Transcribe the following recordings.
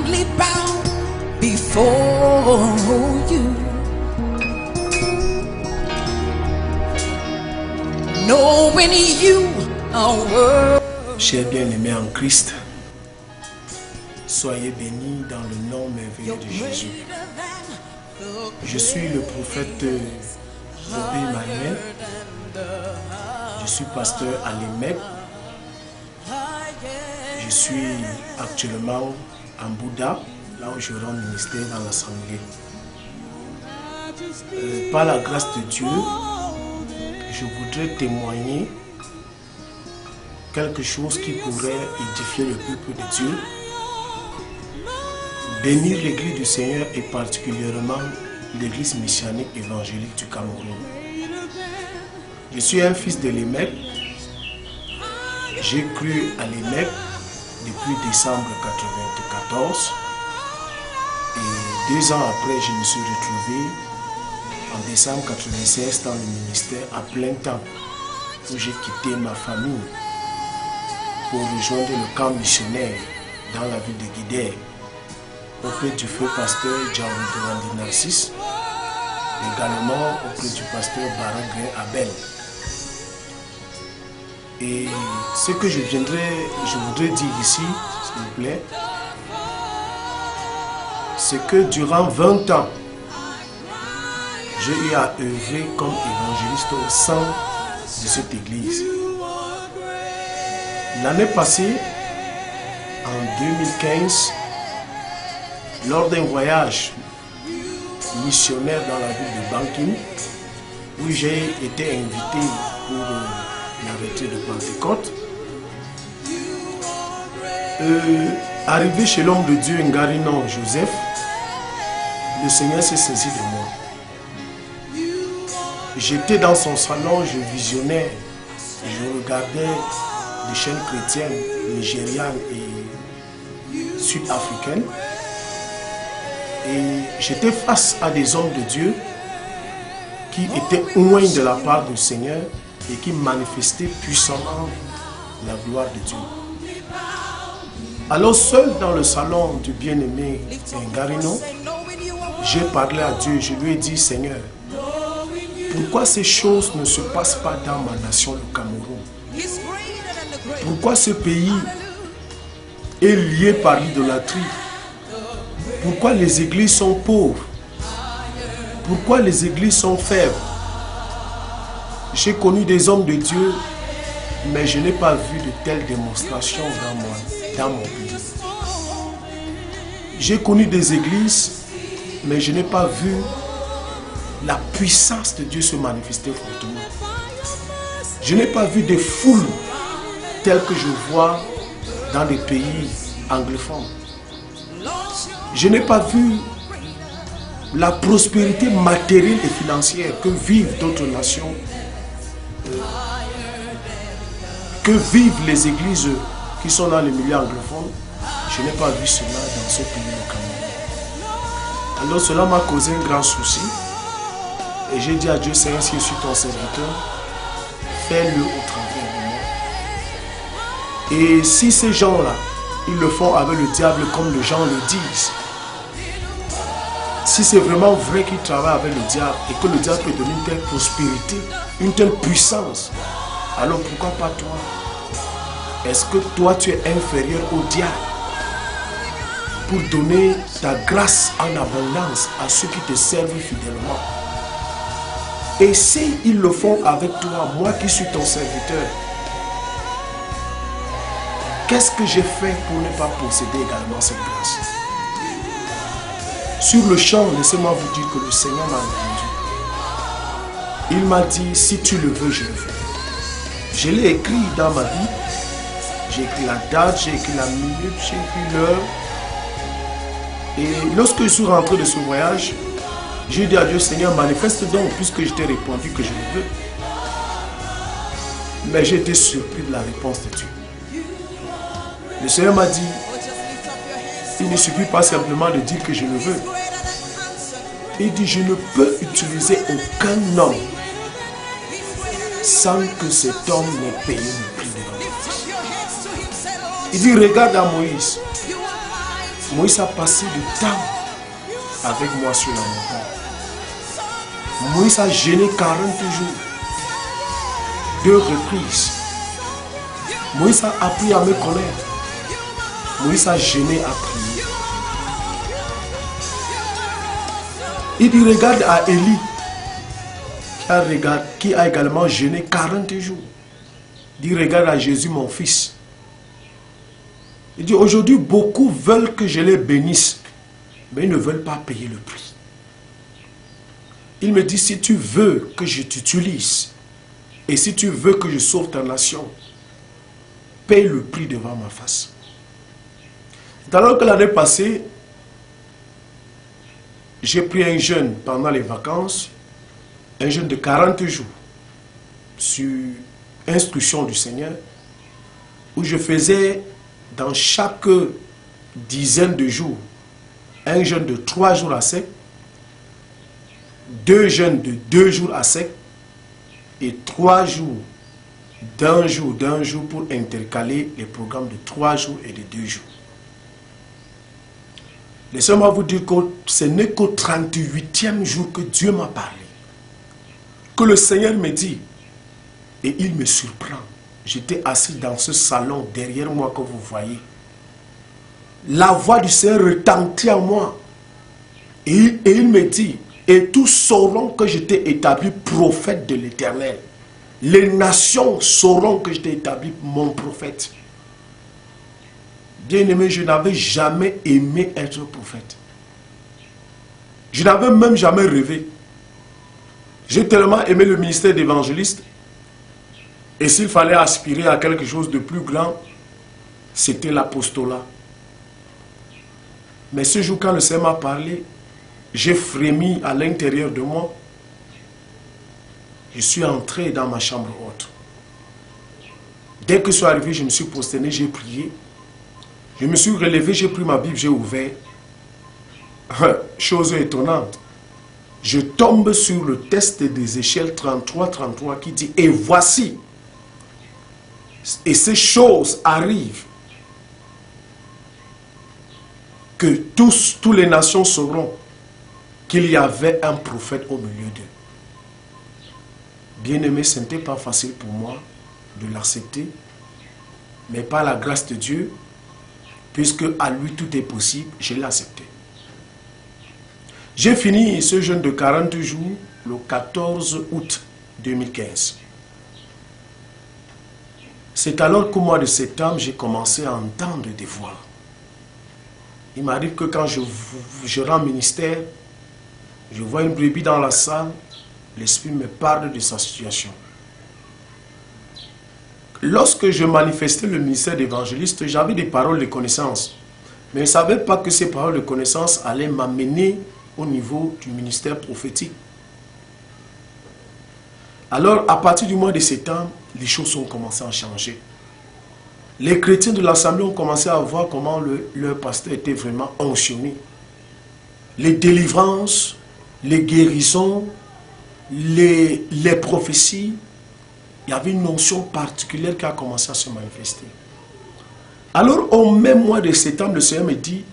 humbly bow before you. Knowing you are worthy. Chers bien-aimés en Christ, soyez bénis dans le nom merveilleux de Jésus. Je suis le prophète Bobby Emmanuel. Je suis pasteur à l'EMEC. Je suis actuellement en Bouddha, là où je rends ministère dans l'Assemblée. Par la grâce de Dieu, je voudrais témoigner quelque chose qui pourrait édifier le peuple de Dieu, bénir l'église du Seigneur et particulièrement l'église messianique évangélique du Cameroun. Je suis un fils de l'EMEC. J'ai cru à l'EMEC depuis décembre 1994 et 2 ans après je me suis retrouvé en décembre 1996 dans le ministère à plein temps où j'ai quitté ma famille pour rejoindre le camp missionnaire dans la ville de Guidère auprès du feu pasteur Djaoudouandi Narcisse, également auprès du pasteur Baragé Abel. Et ce que je voudrais dire ici, s'il vous plaît, c'est que durant 20 ans, j'ai eu à œuvrer comme évangéliste au sein de cette église. L'année passée, en 2015, lors d'un voyage missionnaire dans la ville de Bankin, où j'ai été invité pour la retraite de Pentecôte, arrivé chez l'homme de Dieu Ngarinon Joseph, le Seigneur s'est saisi de moi. J'étais dans son salon, je visionnais, je regardais des chaînes chrétiennes, nigérianes et sud-africaines. Et j'étais face à des hommes de Dieu qui étaient loin de la part du Seigneur et qui manifestaient puissamment la gloire de Dieu. Alors seul dans le salon du bien-aimé Ngarino, j'ai parlé à Dieu, je lui ai dit, Seigneur, pourquoi ces choses ne se passent pas dans ma nation, le Cameroun? Pourquoi ce pays est lié par l'idolâtrie? Pourquoi les églises sont pauvres? Pourquoi les églises sont faibles? J'ai connu des hommes de Dieu, mais je n'ai pas vu de telles démonstrations dans mon pays. J'ai connu des églises, mais je n'ai pas vu la puissance de Dieu se manifester fortement. Je n'ai pas vu des foules telles que je vois dans les pays anglophones. Je n'ai pas vu la prospérité matérielle et financière que vivent d'autres nations, que vivent les églises qui sont dans les milieux anglophones. Je n'ai pas vu cela dans ce pays au Cameroun. Alors cela m'a causé un grand souci. Et j'ai dit à Dieu, Seigneur, si je suis ton serviteur, fais-le au travers de moi. Et si ces gens-là, ils le font avec le diable comme les gens le disent, si c'est vraiment vrai qu'ils travaillent avec le diable et que le diable peut donner une telle prospérité, une telle puissance, alors pourquoi pas toi? Est-ce que toi tu es inférieur au diable pour donner ta grâce en abondance à ceux qui te servent fidèlement? Et s'ils le font avec toi, moi qui suis ton serviteur, qu'est-ce que j'ai fait pour ne pas posséder également cette grâce? Sur le champ, laissez-moi vous dire que le Seigneur m'a répondu. Il m'a dit, si tu le veux, je le fais. Je l'ai écrit dans ma vie. J'ai écrit la date, j'ai écrit la minute, j'ai écrit l'heure. Et lorsque je suis rentré de ce voyage, j'ai dit à Dieu, Seigneur, manifeste donc, puisque je t'ai répondu que je le veux. Mais j'ai été surpris de la réponse de Dieu. Le Seigneur m'a dit, il ne suffit pas simplement de dire que je le veux. Il dit, je ne peux utiliser aucun homme sans que cet homme n'ait payé le prix de l'homme. Il dit, regarde à Moïse. Moïse a passé du temps avec moi sur la montagne. Moïse a jeûné 40 jours, 2 reprises. Moïse a appris à me connaître. Moïse a jeûné à prier. Il dit, regarde à Élie, qui a également jeûné 40 jours. Il dit, regarde à Jésus, mon fils. Il dit, aujourd'hui, beaucoup veulent que je les bénisse, mais ils ne veulent pas payer le prix. Il me dit, si tu veux que je t'utilise, et si tu veux que je sauve ta nation, paye le prix devant ma face. C'est alors que l'année passée, j'ai pris un jeûne pendant les vacances, un jeûne de 40 jours, sur instruction du Seigneur, où je faisais dans chaque dizaine de jours, un jeûne de 3 jours à sec, 2 jeûnes de 2 jours à sec, et 3 jours d'un jour pour intercaler les programmes de 3 jours et de 2 jours. Laissez-moi vous dire que ce n'est qu'au 38e jour que Dieu m'a parlé. Que le Seigneur me dit, et il me surprend. J'étais assis dans ce salon derrière moi que vous voyez. La voix du Seigneur retentit en moi. Et il me dit, et tous sauront que je t'ai établi prophète de l'Éternel. Les nations sauront que je t'ai établi mon prophète. Bien-aimé, je n'avais jamais aimé être prophète. Je n'avais même jamais rêvé. J'ai tellement aimé le ministère d'évangéliste. Et s'il fallait aspirer à quelque chose de plus grand, c'était l'apostolat. Mais ce jour, quand le Seigneur m'a parlé, j'ai frémi à l'intérieur de moi. Je suis entré dans ma chambre haute. Dès que je suis arrivé, je me suis prosterné, j'ai prié. Je me suis relevé, j'ai pris ma Bible, j'ai ouvert. Chose étonnante. Je tombe sur le texte des échelles 33-33 qui dit « Et voici, et ces choses arrivent, que tous les nations sauront qu'il y avait un prophète au milieu d'eux. » Bien-aimé, ce n'était pas facile pour moi de l'accepter, mais par la grâce de Dieu, puisque à lui tout est possible, je l'ai accepté. J'ai fini ce jeûne de 40 jours le 14 août 2015. C'est alors qu'au mois de septembre, j'ai commencé à entendre des voix. Il m'arrive que quand je rends ministère, je vois une brebis dans la salle, l'Esprit me parle de sa situation. Lorsque je manifestais le ministère d'évangéliste, j'avais des paroles de connaissance. Mais je ne savais pas que ces paroles de connaissance allaient m'amener au niveau du ministère prophétique. Alors, à partir du mois de septembre, les choses ont commencé à changer. Les chrétiens de l'Assemblée ont commencé à voir comment leur pasteur était vraiment onctionné. Les délivrances, les guérisons, les prophéties, il y avait une notion particulière qui a commencé à se manifester. Alors, au même mois de septembre, le Seigneur me dit,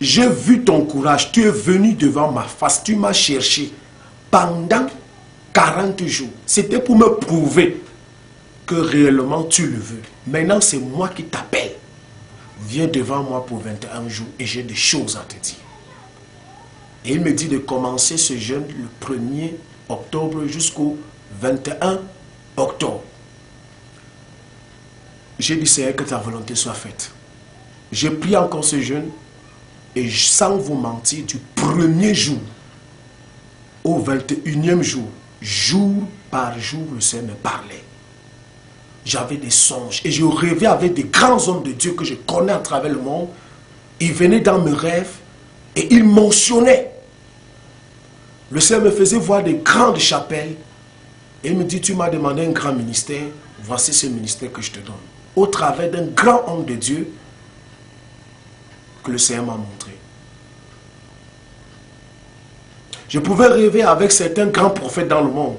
j'ai vu ton courage, tu es venu devant ma face, tu m'as cherché pendant 40 jours. C'était pour me prouver que réellement tu le veux. Maintenant, c'est moi qui t'appelle. Viens devant moi pour 21 jours et j'ai des choses à te dire. Et il me dit de commencer ce jeûne le 1er octobre jusqu'au 21 octobre. J'ai dit, Seigneur, que ta volonté soit faite. J'ai pris encore ce jeûne et sans vous mentir, du 1er jour au 21e jour, jour par jour, le Seigneur me parlait. J'avais des songes et je rêvais avec des grands hommes de Dieu que je connais à travers le monde. Ils venaient dans mes rêves et ils mentionnaient. Le Seigneur me faisait voir des grandes chapelles et il me dit, tu m'as demandé un grand ministère, voici ce ministère que je te donne. Au travers d'un grand homme de Dieu que le Seigneur m'a montré. Je pouvais rêver avec certains grands prophètes dans le monde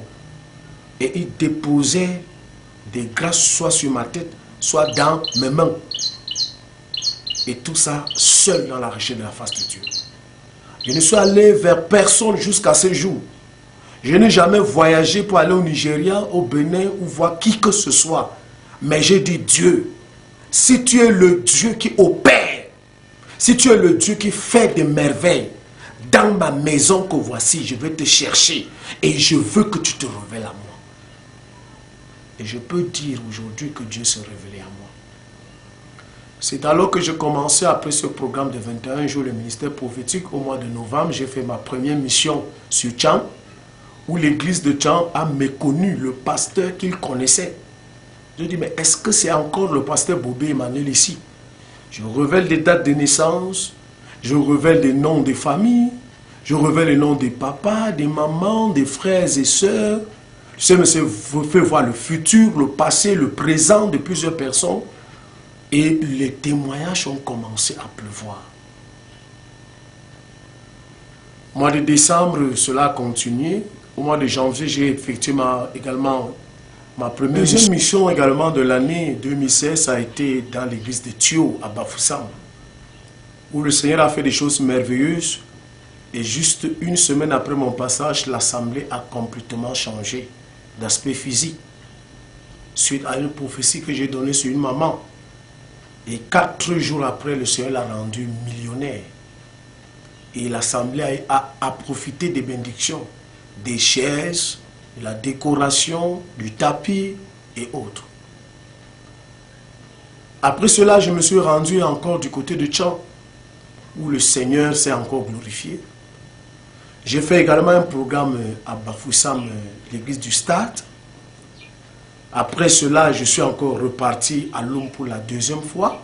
et ils déposaient des grâces soit sur ma tête, soit dans mes mains. Et tout ça seul dans la recherche de la face de Dieu. Je ne suis allé vers personne jusqu'à ce jour. Je n'ai jamais voyagé pour aller au Nigeria, au Bénin ou voir qui que ce soit. Mais j'ai dit Dieu, si tu es le Dieu qui opère, si tu es le Dieu qui fait des merveilles, dans ma maison que voici, je vais te chercher et je veux que tu te révèles à moi. Et je peux dire aujourd'hui que Dieu s'est révélé à moi. C'est alors que je commençais, après ce programme de 21 jours, le ministère prophétique, au mois de novembre, j'ai fait ma première mission sur Tchang, où l'église de Tchang a méconnu le pasteur qu'il connaissait. Je dis, mais est-ce que c'est encore le pasteur Bobé Emmanuel ici? Je révèle des dates de naissance, je révèle des noms des familles, je révèle les noms des papas, des mamans, des frères et sœurs. Je me fais voir le futur, le passé, le présent de plusieurs personnes. Et les témoignages ont commencé à pleuvoir. Au mois de décembre, cela a continué. Au mois de janvier, j'ai effectué également ma première mission également de l'année 2016 a été dans l'église de Thio à Bafoussam, où le Seigneur a fait des choses merveilleuses. Et juste une semaine après mon passage, l'assemblée a complètement changé d'aspect physique suite à une prophétie que j'ai donnée sur une maman. Et 4 jours après, le Seigneur l'a rendu millionnaire. Et l'assemblée a profité des bénédictions, des chaises, de la décoration, du tapis et autres. Après cela, je me suis rendu encore du côté de Tchang, où le Seigneur s'est encore glorifié. J'ai fait également un programme à Bafoussam, l'église du Stade. Après cela, je suis encore reparti à Loum pour la deuxième fois.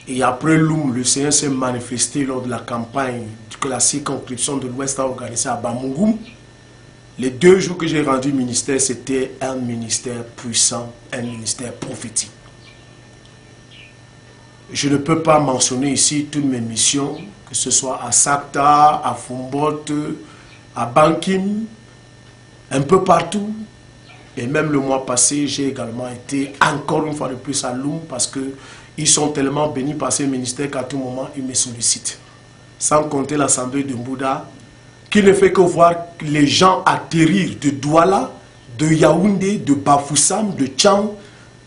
Et après Loum, le Seigneur s'est manifesté lors de la campagne que la circonscription de l'Ouest a organisée à Bamougoum. Les 2 jours que j'ai rendu ministère, c'était un ministère puissant, un ministère prophétique. Je ne peux pas mentionner ici toutes mes missions, que ce soit à Sakta, à Fumbote, à Bankim, un peu partout. Et même le mois passé, j'ai également été encore une fois de plus à Loum parce qu'ils sont tellement bénis par ces ministères qu'à tout moment, ils me sollicitent. Sans compter l'assemblée de Mbouda, qui ne fait que voir les gens atterrir de Douala, de Yaoundé, de Bafoussam, de Tchang,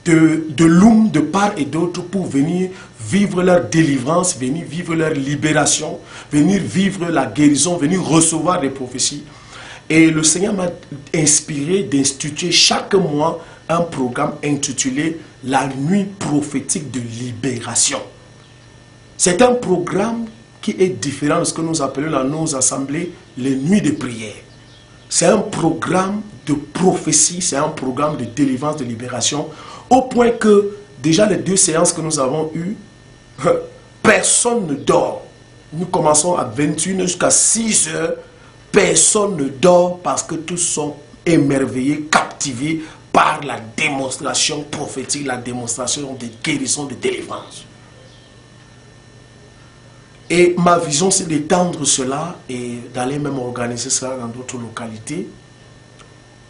de Loum, de part et d'autre pour venir vivre leur délivrance, venir vivre leur libération, venir vivre la guérison, venir recevoir des prophéties. Et le Seigneur m'a inspiré d'instituer chaque mois un programme intitulé « La nuit prophétique de libération ». C'est un programme qui est différent de ce que nous appelons dans nos assemblées les nuits de prière. C'est un programme de prophétie, c'est un programme de délivrance, de libération, au point que déjà les 2 séances que nous avons eues, personne ne dort. Nous commençons à 21h jusqu'à 6h. Personne ne dort parce que tous sont émerveillés, captivés par la démonstration prophétique, la démonstration de guérison, de délivrance. Et ma vision, c'est d'étendre cela et d'aller même organiser cela dans d'autres localités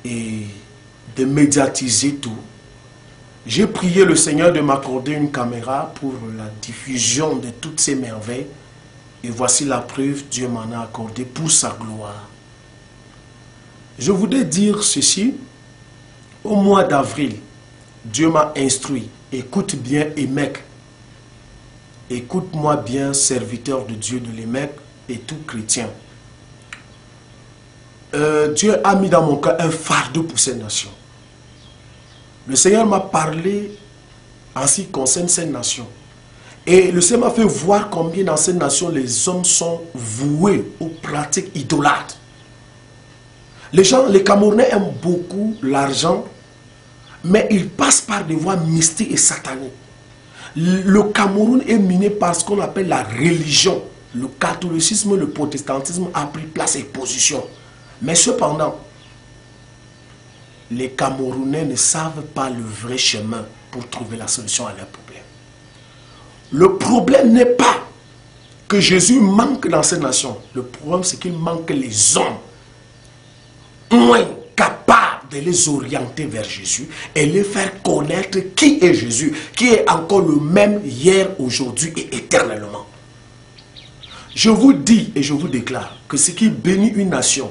et de médiatiser tout. J'ai prié le Seigneur de m'accorder une caméra pour la diffusion de toutes ces merveilles. Et voici la preuve, Dieu m'en a accordé pour sa gloire. Je voudrais dire ceci. Au mois d'avril, Dieu m'a instruit. Écoute bien, Émec. Écoute-moi bien, serviteur de Dieu de l'Émec et tout chrétien. Dieu a mis dans mon cœur un fardeau pour ces nations. Le Seigneur m'a parlé en ce qui concerne ces nations. Et le Seigneur m'a fait voir combien dans ces nations les hommes sont voués aux pratiques idolâtres. Les Camerounais aiment beaucoup l'argent, mais ils passent par des voies mystiques et sataniques. Le Cameroun est miné par ce qu'on appelle la religion. Le catholicisme, le protestantisme a pris place et position. Mais cependant, les Camerounais ne savent pas le vrai chemin pour trouver la solution à leurs problèmes. Le problème n'est pas que Jésus manque dans ces nations. Le problème, c'est qu'il manque les hommes moins capables de les orienter vers Jésus et les faire connaître qui est Jésus, qui est encore le même hier, aujourd'hui et éternellement. Je vous dis et je vous déclare que ce qui bénit une nation,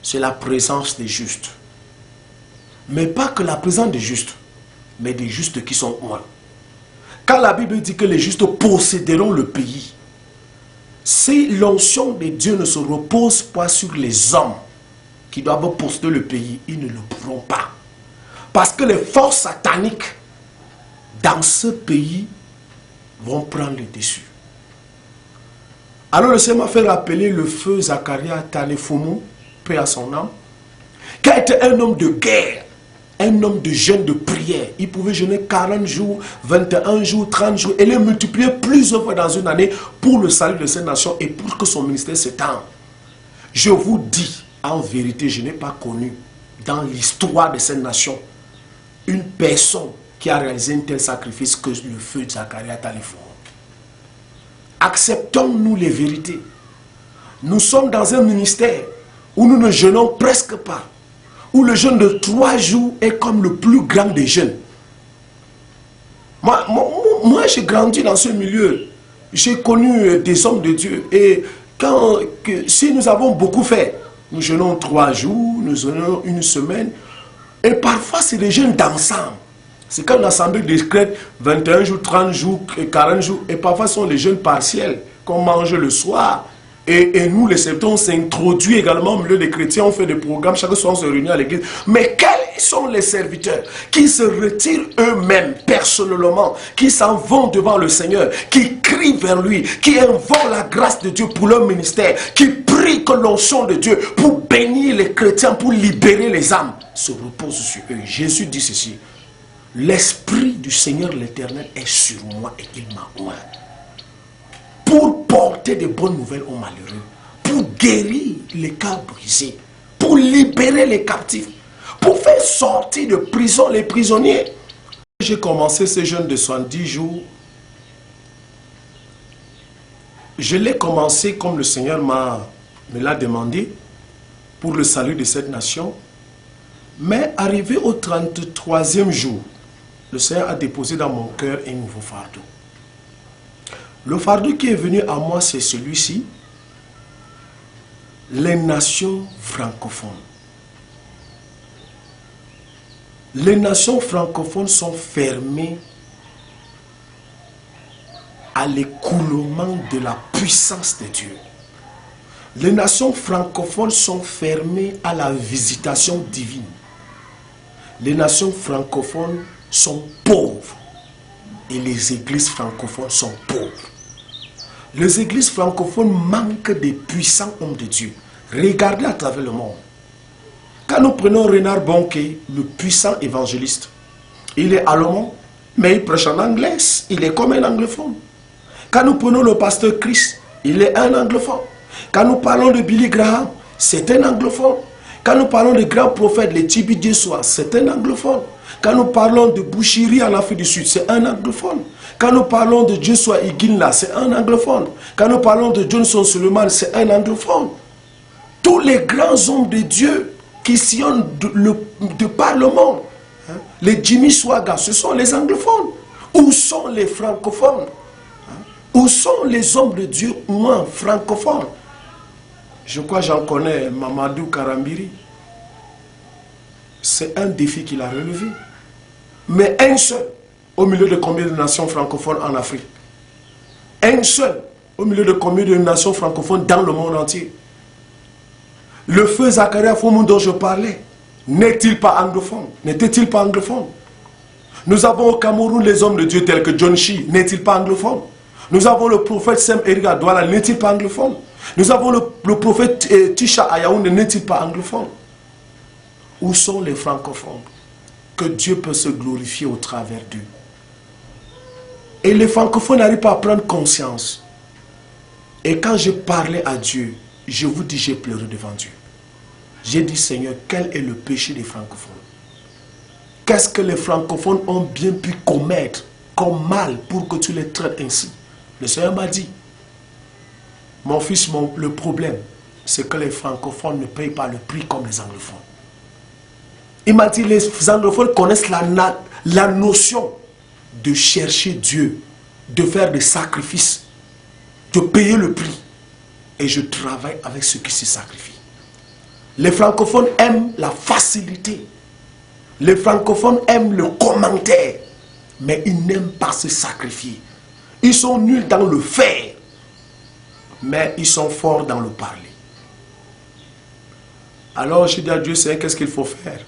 c'est la présence des justes. Mais pas que la présence des justes, mais des justes qui sont loin. Quand la Bible dit que les justes posséderont le pays, si l'onction de Dieu ne se repose pas sur les hommes qui doivent posséder le pays, ils ne le pourront pas. Parce que les forces sataniques dans ce pays vont prendre le dessus. Alors le Seigneur m'a fait rappeler le feu Zacharia Tanefumu, paix à son âme, qui a été un homme de guerre, un homme de jeûne, de prière. Il pouvait jeûner 40 jours, 21 jours, 30 jours, et les multiplier plusieurs fois dans une année pour le salut de cette nation et pour que son ministère s'étende. Je vous dis, en vérité, je n'ai pas connu dans l'histoire de cette nation une personne qui a réalisé un tel sacrifice que le feu de Zacharia Tanefumu. Acceptons-nous les vérités. Nous sommes dans un ministère où nous ne jeûnons presque pas, où le jeûne de 3 jours est comme le plus grand des jeûnes. Moi j'ai grandi dans ce milieu. J'ai connu des hommes de Dieu. Et si nous avons beaucoup fait, nous jeûnons 3 jours, nous jeûnons une semaine. Et parfois c'est des jeûnes d'ensemble. C'est quand l'assemblée décrète 21 jours, 30 jours, 40 jours. Et parfois ce sont des jeûnes partiels qu'on mange le soir. Et nous, les septons, on s'introduit également au milieu des chrétiens, on fait des programmes, chaque soir on se réunit à l'église. Mais quels sont les serviteurs qui se retirent eux-mêmes, personnellement, qui s'en vont devant le Seigneur, qui crient vers lui, qui invoquent la grâce de Dieu pour leur ministère, qui prient que l'onction de Dieu pour bénir les chrétiens, pour libérer les âmes, se repose sur eux. Jésus dit ceci: l'Esprit du Seigneur l'Éternel est sur moi et il m'a oint pour porter de bonnes nouvelles aux malheureux, pour guérir les cœurs brisés, pour libérer les captifs, pour faire sortir de prison les prisonniers. J'ai commencé ce jeûne de 70 jours. Je l'ai commencé comme le Seigneur me l'a demandé pour le salut de cette nation. Mais arrivé au 33e jour, le Seigneur a déposé dans mon cœur un nouveau fardeau. Le fardeau qui est venu à moi, c'est celui-ci: les nations francophones. Les nations francophones sont fermées à l'écoulement de la puissance de Dieu. Les nations francophones sont fermées à la visitation divine. Les nations francophones sont pauvres et les églises francophones sont pauvres. Les églises francophones manquent des puissants hommes de Dieu. Regardez à travers le monde. Quand nous prenons Renard Bonke, le puissant évangéliste, il est allemand, mais il prêche en anglais. Il est comme un anglophone. Quand nous prenons le pasteur Chris, il est un anglophone. Quand nous parlons de Billy Graham, c'est un anglophone. Quand nous parlons de grands prophètes, les Tibi Jesua, c'est un anglophone. Quand nous parlons de Bouchiri en Afrique du Sud, c'est un anglophone. Quand nous parlons de Joshua Iginla, c'est un anglophone. Quand nous parlons de Johnson Suleiman, c'est un anglophone. Tous les grands hommes de Dieu qui sillonnent de par le monde, les Jimmy Swaggart, ce sont les anglophones. Où sont les francophones? Où sont les hommes de Dieu moins francophones? Je crois que j'en connais Mamadou Karambiri. C'est un défi qu'il a relevé. Mais un seul, au milieu de combien de nations francophones en Afrique? Un seul, au milieu de combien de nations francophones dans le monde entier? Le feu Zacharia Foumou dont je parlais, n'est-il pas anglophone? N'était-il pas anglophone? Nous avons au Cameroun les hommes de Dieu tels que John Shi, n'est-il pas anglophone? Nous avons le prophète Sem Erika Douala, n'est-il pas anglophone? Nous avons le prophète Tisha Ayaounde, n'est-il pas anglophone? Où sont les francophones? Que Dieu peut se glorifier au travers d'eux. Et les francophones n'arrivent pas à prendre conscience. Et quand je parlais à Dieu, je vous dis, j'ai pleuré devant Dieu. J'ai dit, Seigneur, quel est le péché des francophones? Qu'est-ce que les francophones ont bien pu commettre comme mal pour que tu les traites ainsi? Le Seigneur m'a dit, mon fils, le problème, c'est que les francophones ne payent pas le prix comme les anglophones. Il m'a dit, les anglophones connaissent la notion de chercher Dieu, de faire des sacrifices, de payer le prix. Et je travaille avec ceux qui se sacrifient. Les francophones aiment la facilité. Les francophones aiment le commentaire. Mais ils n'aiment pas se sacrifier. Ils sont nuls dans le faire. Mais ils sont forts dans le parler. Alors j'ai dit à Dieu, Seigneur, qu'est-ce qu'il faut faire?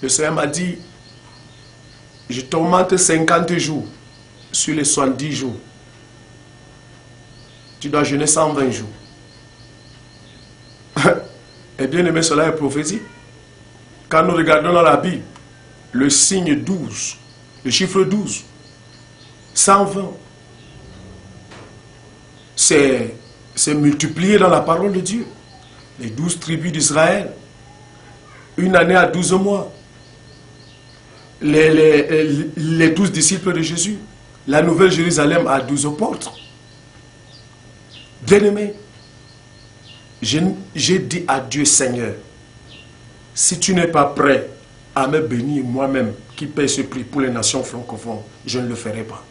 Le Seigneur m'a dit, je t'augmente 50 jours sur les 70 jours. Tu dois jeûner 120 jours. Et bien aimé, cela est prophétique. Quand nous regardons dans la Bible, le signe 12, le chiffre 12, 120, c'est multiplié dans la parole de Dieu. Les 12 tribus d'Israël, une année à 12 mois. Les 12 disciples de Jésus, la nouvelle Jérusalem à 12 portes. Bien-aimé, j'ai dit à Dieu, Seigneur, si tu n'es pas prêt à me bénir moi-même, qui paie ce prix pour les nations francophones, je ne le ferai pas.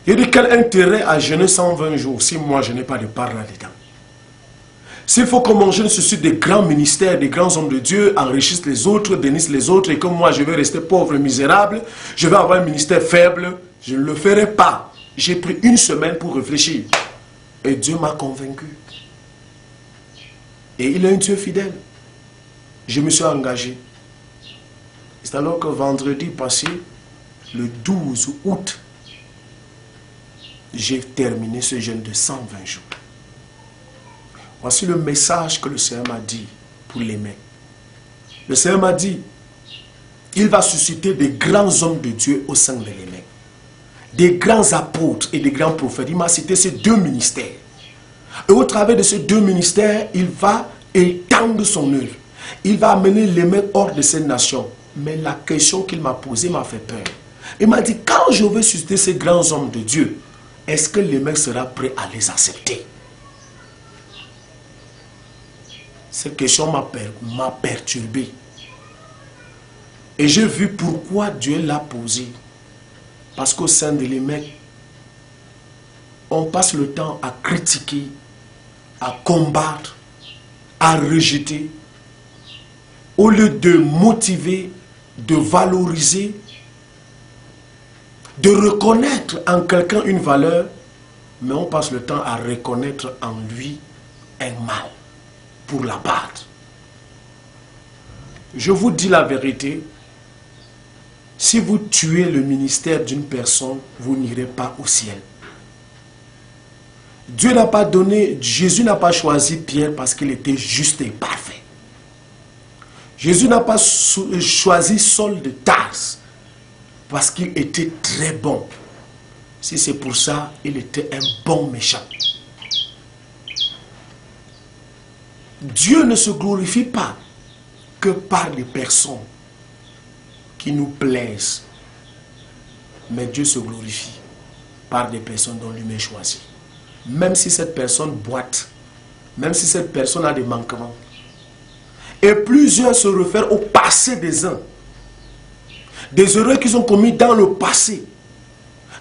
Il dit, quel intérêt à jeûner 120 jours si moi je n'ai pas de part là-dedans? S'il faut que mon jeûne suscite des grands ministères, des grands hommes de Dieu, enrichissent les autres, bénissent les autres, et que moi je vais rester pauvre, misérable, je vais avoir un ministère faible, je ne le ferai pas. J'ai pris une semaine pour réfléchir. Et Dieu m'a convaincu. Et il est un Dieu fidèle. Je me suis engagé. C'est alors que vendredi passé, le 12 août, j'ai terminé ce jeûne de 120 jours. Voici le message que le Seigneur m'a dit pour les mains. Le Seigneur m'a dit, il va susciter des grands hommes de Dieu au sein de les mains. Des grands apôtres et des grands prophètes. Il m'a cité ces deux ministères. Et au travers de ces deux ministères, il va étendre son œuvre. Il va amener les mains hors de ces nations. Mais la question qu'il m'a posée m'a fait peur. Il m'a dit, quand je vais susciter ces grands hommes de Dieu, est-ce que les mecs seront prêts à les accepter? Cette question m'a perturbé. Et j'ai vu pourquoi Dieu l'a posée. Parce qu'au sein de les mecs, on passe le temps à critiquer, à combattre, à rejeter, au lieu de motiver, de valoriser, de reconnaître en quelqu'un une valeur, mais on passe le temps à reconnaître en lui un mal pour l'abattre. Je vous dis la vérité, si vous tuez le ministère d'une personne, vous n'irez pas au ciel. Dieu n'a pas donné, Jésus n'a pas choisi Pierre parce qu'il était juste et parfait. Jésus n'a pas choisi Saul de Tarse parce qu'il était très bon. Si c'est pour ça, il était un bon méchant. Dieu ne se glorifie pas que par des personnes qui nous plaisent. Mais Dieu se glorifie par des personnes dont lui-même choisit. Même si cette personne boite, même si cette personne a des manquements. Et plusieurs se réfèrent au passé des uns. Des erreurs qu'ils ont commises dans le passé.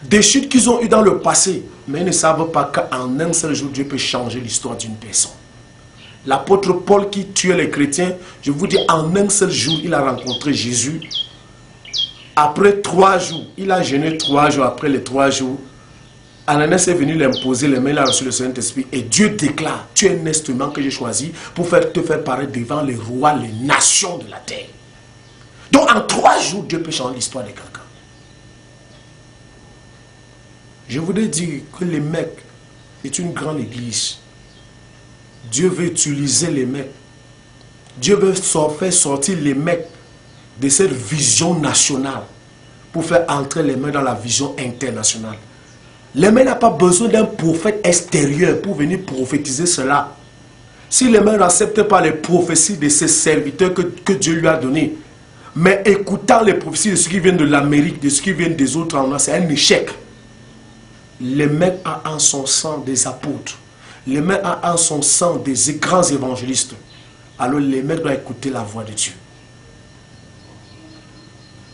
Des chutes qu'ils ont eues dans le passé. Mais ils ne savent pas qu'en un seul jour, Dieu peut changer l'histoire d'une personne. L'apôtre Paul qui tuait les chrétiens, je vous dis, en un seul jour, il a rencontré Jésus. Après 3 jours, il a jeûné 3 jours. Après les 3 jours, Ananias est venu l'imposer les mains, il a reçu le Saint-Esprit. Et Dieu déclare, tu es un instrument que j'ai choisi pour te faire paraître devant les rois, les nations de la terre. Donc en 3 jours, Dieu peut changer l'histoire de quelqu'un. Je voudrais dire que les mecs est une grande église. Dieu veut utiliser les mecs. Dieu veut faire sortir les mecs de cette vision nationale pour faire entrer les mecs dans la vision internationale. Les mecs n'ont pas besoin d'un prophète extérieur pour venir prophétiser cela. Si les mecs n'acceptent pas les prophéties de ses serviteurs que Dieu lui a donnés, mais écoutant les prophéties de ceux qui viennent de l'Amérique, de ceux qui viennent des autres endroits, c'est un échec. Les mecs ont en son sang des apôtres. Les mecs ont en son sang des grands évangélistes. alors l'émec doit écouter la voix de Dieu.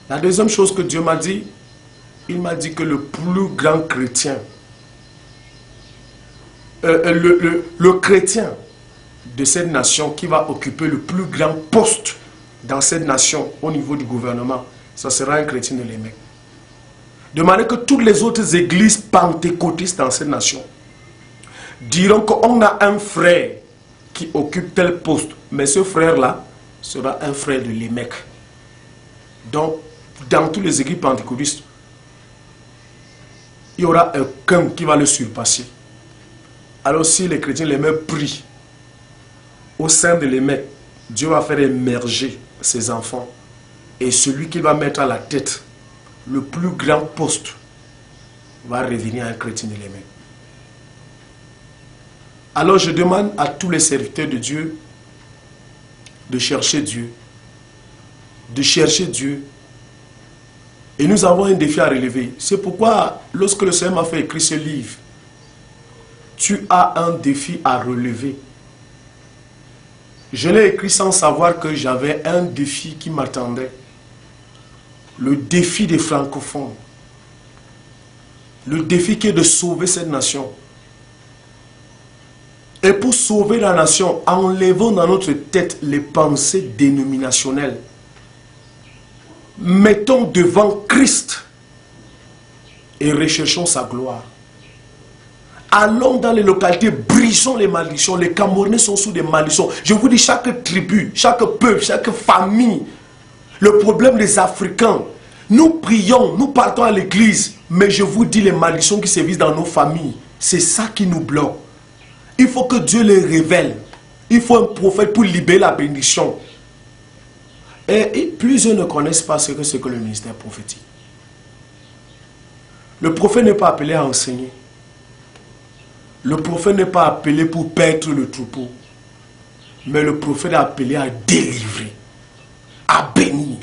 La deuxième chose que Dieu m'a dit, il m'a dit que le plus grand chrétien, le chrétien de cette nation qui va occuper le plus grand poste dans cette nation au niveau du gouvernement, ça sera un chrétien de l'Émec. De manière que toutes les autres églises pentecôtistes dans cette nation diront qu'on a un frère qui occupe tel poste, mais ce frère-là sera un frère de l'Émec. Donc, dans toutes les églises pentecôtistes, il y aura aucun qui va le surpasser. Alors si les chrétiens l'Émec prient au sein de l'Émec, Dieu va faire émerger ses enfants. Et celui qui va mettre à la tête le plus grand poste va revenir à un chrétien de l'Émec. Alors je demande à tous les serviteurs de Dieu de chercher Dieu. De chercher Dieu. Et nous avons un défi à relever. C'est pourquoi lorsque le Seigneur m'a fait écrire ce livre, tu as un défi à relever. Je l'ai écrit sans savoir que j'avais un défi qui m'attendait. Le défi des francophones. Le défi qui est de sauver cette nation. Et pour sauver la nation, enlevons dans notre tête les pensées dénominationnelles. Mettons devant Christ et recherchons sa gloire. Allons dans les localités, brisons les malédictions. Les Camerounais sont sous des malédictions. Je vous dis, chaque tribu, chaque peuple, chaque famille, le problème des Africains, nous prions, nous partons à l'église, mais je vous dis les malédictions qui sévissent dans nos familles, c'est ça qui nous bloque. Il faut que Dieu les révèle. Il faut un prophète pour libérer la bénédiction. Et plusieurs ne connaissent pas ce que c'est que le ministère prophétique. Le prophète n'est pas appelé à enseigner. Le prophète n'est pas appelé pour paître le troupeau. Mais le prophète est appelé à délivrer, à bénir.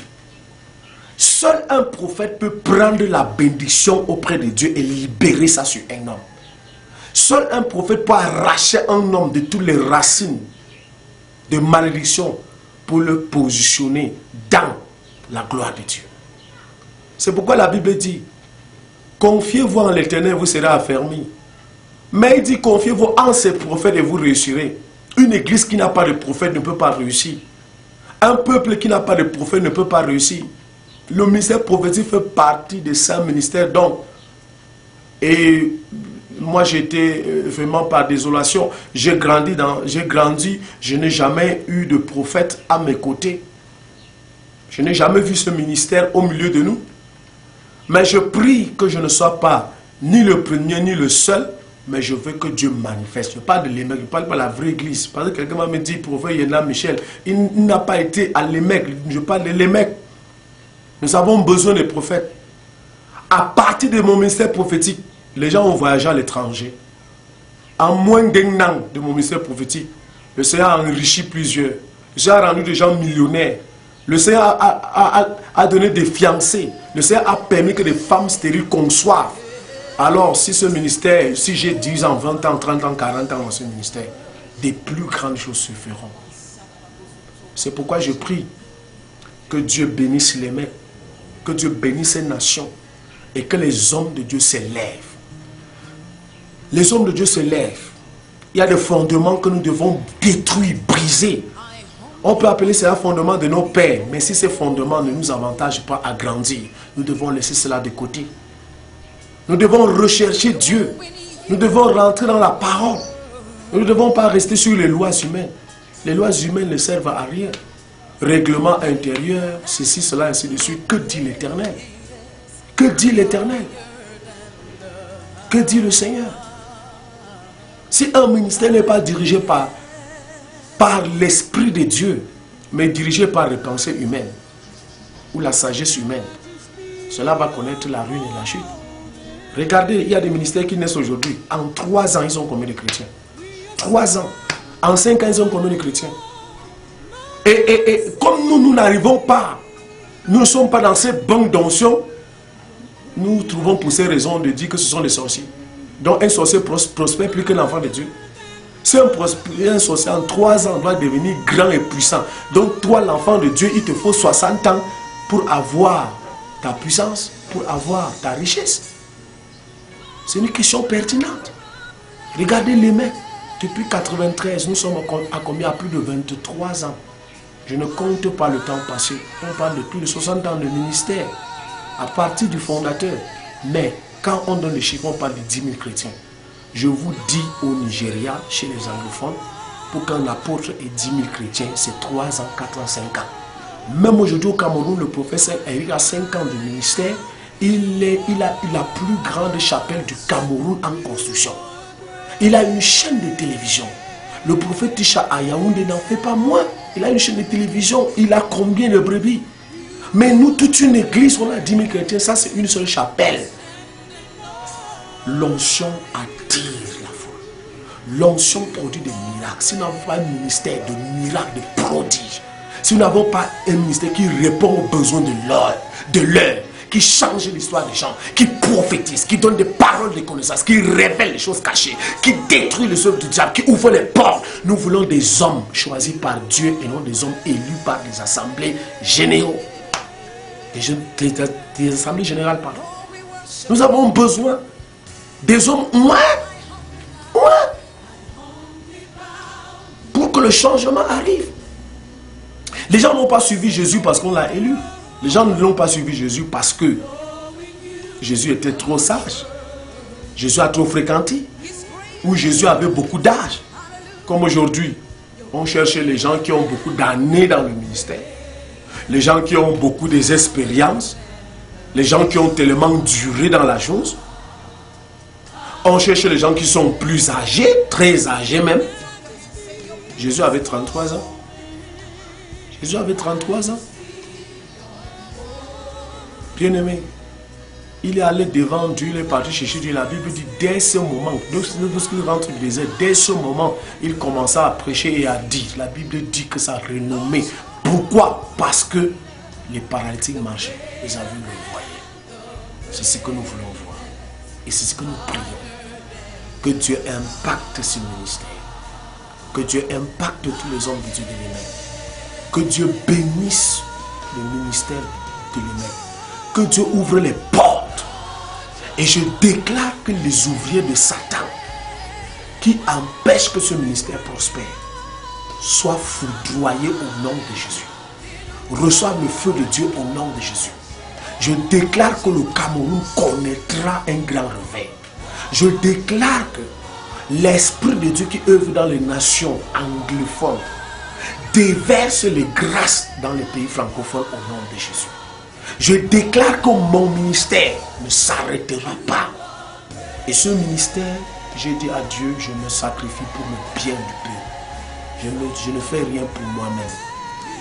Seul un prophète peut prendre la bénédiction auprès de Dieu et libérer ça sur un homme. Seul un prophète peut arracher un homme de toutes les racines de malédiction pour le positionner dans la gloire de Dieu. C'est pourquoi la Bible dit, confiez-vous en l'Éternel, vous serez affermis. Mais il dit, confiez-vous en ses prophètes et vous réussirez. Une église qui n'a pas de prophète ne peut pas réussir. Un peuple qui n'a pas de prophète ne peut pas réussir. Le ministère prophétique fait partie de ce ministère. Donc, et moi j'étais vraiment par désolation. J'ai grandi, je n'ai jamais eu de prophète à mes côtés. Je n'ai jamais vu ce ministère au milieu de nous. Mais je prie que je ne sois pas ni le premier ni le seul. Mais je veux que Dieu manifeste. Je parle de l'Émec, je ne parle pas de la vraie église. Parce que quelqu'un m'a dit, prophète Yéna Michel, il n'a pas été à l'Émec. Je parle de l'Émec. Nous avons besoin des prophètes. À partir de mon ministère prophétique, les gens ont voyagé à l'étranger. En moins d'un an de mon ministère prophétique, le Seigneur a enrichi plusieurs. J'ai rendu des gens millionnaires. Le Seigneur a donné des fiancés. Le Seigneur a permis que des femmes stériles conçoivent. Alors, si ce ministère, si j'ai 10 ans, 20 ans, 30 ans, 40 ans dans ce ministère, des plus grandes choses se feront. C'est pourquoi je prie que Dieu bénisse les mecs, que Dieu bénisse ces nations et que les hommes de Dieu s'élèvent. Les hommes de Dieu s'élèvent. Il y a des fondements que nous devons détruire, briser. On peut appeler cela fondement de nos pères, mais si ces fondements ne nous avantagent pas à grandir, nous devons laisser cela de côté. Nous devons rechercher Dieu. Nous devons rentrer dans la parole. Nous ne devons pas rester sur les lois humaines. Les lois humaines ne servent à rien. Règlement intérieur, ceci, cela, ainsi de suite. Que dit l'Éternel? Que dit l'Éternel? Que dit le Seigneur? Si un ministère n'est pas dirigé par l'Esprit de Dieu, mais dirigé par les pensées humaines ou la sagesse humaine, cela va connaître la ruine et la chute. Regardez, il y a des ministères qui naissent aujourd'hui. En 3 ans, ils ont combien de chrétiens? 3 ans. En 5 ans, ils ont combien de chrétiens? Et comme nous n'arrivons pas, nous ne sommes pas dans ces banques d'onction, nous trouvons pour ces raisons de dire que ce sont des sorciers. Donc un sorcier prospère plus qu'un enfant de Dieu. Si un sorcier en 3 ans doit devenir grand et puissant, donc toi l'enfant de Dieu, il te faut 60 ans pour avoir ta puissance, pour avoir ta richesse. C'est une question pertinente. Regardez les mecs. Depuis 93, nous sommes à combien? À plus de 23 ans. Je ne compte pas le temps passé. On parle de plus de 60 ans de ministère. À partir du fondateur. Mais quand on donne les chiffres, on parle de 10 000 chrétiens. Je vous dis au Nigeria, chez les anglophones, pour qu'un apôtre ait 10 000 chrétiens, c'est 3 ans, 4 ans, 5 ans. Même aujourd'hui au Cameroun, le professeur Eric a 5 ans de ministère. Il a la plus grande chapelle du Cameroun en construction. Il a une chaîne de télévision. Le prophète Tisha à Yaoundé n'en fait pas moins. Il a une chaîne de télévision. Il a combien de brebis? Mais nous, toute une église, on a 10 000 chrétiens. Ça, c'est une seule chapelle. L'onction attire la foule. L'onction produit des miracles. Si nous n'avons pas un ministère de miracles, de prodiges, si nous n'avons pas un ministère qui répond aux besoins de l'heure, qui change l'histoire des gens, qui prophétise, qui donne des paroles de connaissance, qui révèle les choses cachées, qui détruit les œuvres du diable, qui ouvre les portes. Nous voulons des hommes choisis par Dieu et non des hommes élus par des assemblées généraux. Des assemblées générales, pardon. Nous avons besoin des hommes pour que le changement arrive. Les gens n'ont pas suivi Jésus parce qu'on l'a élu. Les gens ne l'ont pas suivi Jésus parce que Jésus était trop sage. Jésus a trop fréquenté. Ou Jésus avait beaucoup d'âge. Comme aujourd'hui, on cherchait les gens qui ont beaucoup d'années dans le ministère. Les gens qui ont beaucoup d'expériences. Les gens qui ont tellement duré dans la chose. On cherchait les gens qui sont plus âgés, très âgés même. Jésus avait 33 ans. Jésus avait 33 ans. Bien-aimé, il est allé devant Dieu, il est parti chercher Dieu. La Bible dit, dès ce moment, lorsqu'il rentre du désert, dès ce moment, il commença à prêcher et à dire. La Bible dit que ça renommait. Pourquoi? Parce que les paralytiques marchaient. Les aveugles le voyaient. C'est ce que nous voulons voir. Et c'est ce que nous prions. Que Dieu impacte ce ministère. Que Dieu impacte tous les hommes de Dieu de lui-même. Que Dieu bénisse le ministère de lui-même. Que Dieu ouvre les portes. Et je déclare que les ouvriers de Satan qui empêchent que ce ministère prospère soient foudroyés au nom de Jésus. Reçoivent le feu de Dieu au nom de Jésus. Je déclare que le Cameroun connaîtra un grand réveil. Je déclare que l'Esprit de Dieu qui œuvre dans les nations anglophones déverse les grâces dans les pays francophones au nom de Jésus. Je déclare que mon ministère ne s'arrêtera pas. Et ce ministère, j'ai dit à Dieu, je me sacrifie pour le bien du peuple. Je ne fais rien pour moi-même.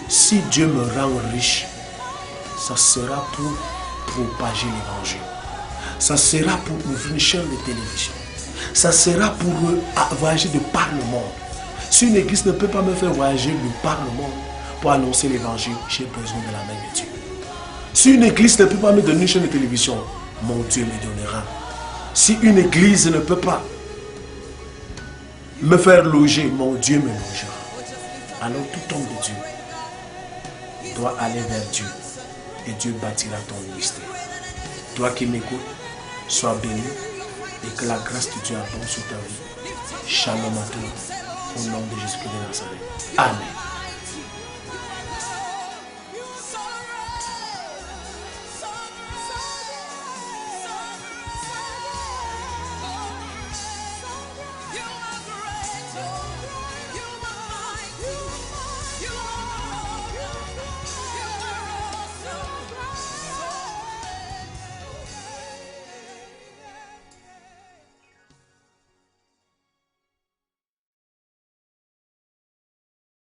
Si Dieu me rend riche, ça sera pour propager l'évangile. Ça sera pour ouvrir une chaîne de télévision. Ça sera pour voyager de par le monde. Si une église ne peut pas me faire voyager de par le monde pour annoncer l'évangile, j'ai besoin de la main de Dieu. Si une église ne peut pas me donner une chaîne de télévision, mon Dieu me donnera. Si une église ne peut pas me faire loger, mon Dieu me logera. Alors tout homme de Dieu doit aller vers Dieu et Dieu bâtira ton ministère. Toi qui m'écoutes, sois béni et que la grâce de Dieu abonde sur ta vie. Shalom à toi, au nom de Jésus-Christ de Nazareth. Amen.